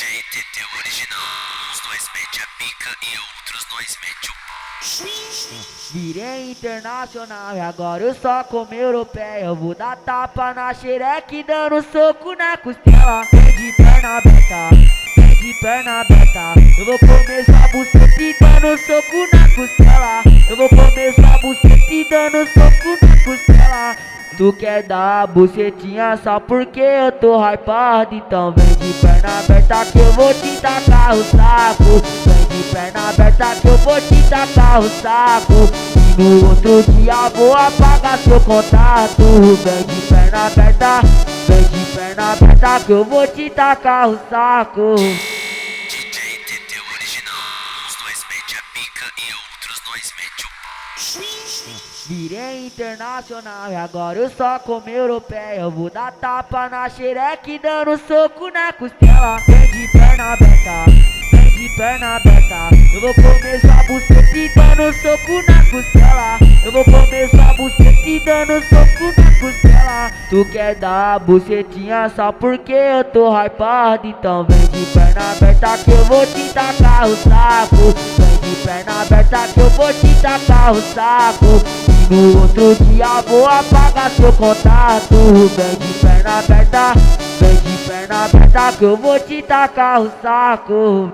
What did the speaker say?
TT original, uns dois mete a pica e outros dois mete o Virei internacional e agora eu só como europeia. Eu vou dar tapa na xereque dando soco na costela. Vem de perna aberta, vem de perna aberta. Eu vou comer sua buceta e dando soco na costela. Eu vou comer sua buceta e dando soco na costela. Tu quer dar a bucetinha só porque eu tô hypado. Então vem de perna aberta que eu vou te tacar o saco. Vem de perna aberta que eu vou te tacar o saco. E no outro dia vou apagar seu contato. Vem de perna aberta, vem de perna aberta que eu vou te tacar o saco. DJ TT original, uns dois mete a pica e outros dois mete o Virei internacional e agora eu só como europeia. Eu vou dar tapa na xereque dando soco na costela. Vem de perna aberta, vem de perna aberta. Eu vou comer sua buceta e dando soco na costela. Eu vou comer sua buceta e dando soco na costela. Tu quer dar a bucetinha só porque eu tô hypado. Então vem de perna aberta que eu vou te tacar o saco. Vem de perna aberta que eu vou te tacar o saco. E no outro dia vou apagar seu contato. Vem de perna aberta, vem de perna aberta que eu vou te tacar o saco.